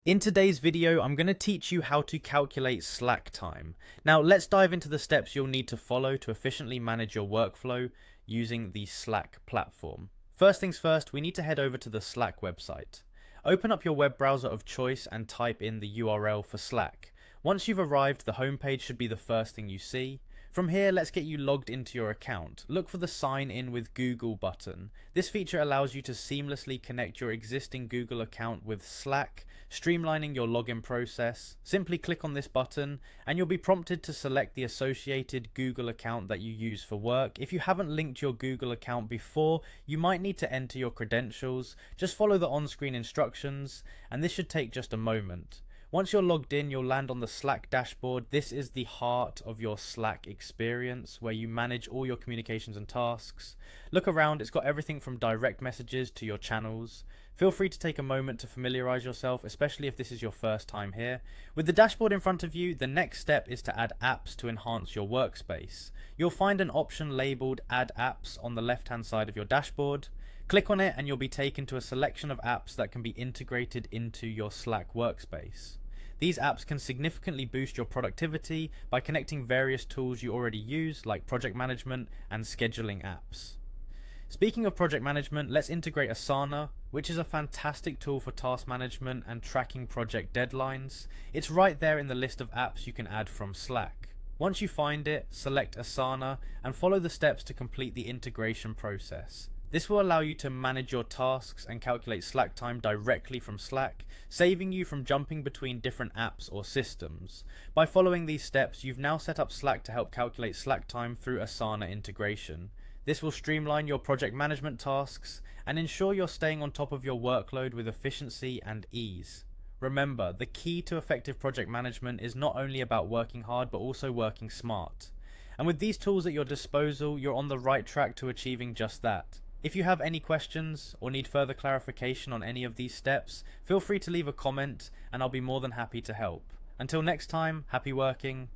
In today's video, I'm going to teach you how to calculate slack time. Now, let's dive into the steps you'll need to follow to efficiently manage your workflow using the Slack platform. First things first, we need to head over to the Slack website. Open up your web browser of choice and type in the URL for Slack. Once you've arrived, the homepage should be the first thing you see. From here, let's get you logged into your account. Look for the Sign In with Google button. This feature allows you to seamlessly connect your existing Google account with Slack, streamlining your login process. Simply click on this button and you'll be prompted to select the associated Google account that you use for work. If you haven't linked your Google account before, you might need to enter your credentials. Just follow the on-screen instructions and this should take just a moment. Once you're logged in, you'll land on the Slack dashboard. This is the heart of your Slack experience where you manage all your communications and tasks. Look around, it's got everything from direct messages to your channels. Feel free to take a moment to familiarize yourself, especially if this is your first time here. With the dashboard in front of you, the next step is to add apps to enhance your workspace. You'll find an option labeled Add Apps on the left-hand side of your dashboard. Click on it and you'll be taken to a selection of apps that can be integrated into your Slack workspace. These apps can significantly boost your productivity by connecting various tools you already use, like project management and scheduling apps. Speaking of project management, let's integrate Asana, which is a fantastic tool for task management and tracking project deadlines. It's right there in the list of apps you can add from Slack. Once you find it, select Asana and follow the steps to complete the integration process. This will allow you to manage your tasks and calculate Slack time directly from Slack, saving you from jumping between different apps or systems. By following these steps, you've now set up Slack to help calculate Slack time through Asana integration. This will streamline your project management tasks and ensure you're staying on top of your workload with efficiency and ease. Remember, the key to effective project management is not only about working hard but also working smart. And with these tools at your disposal, you're on the right track to achieving just that. If you have any questions or need further clarification on any of these steps, feel free to leave a comment and I'll be more than happy to help. Until next time, happy working.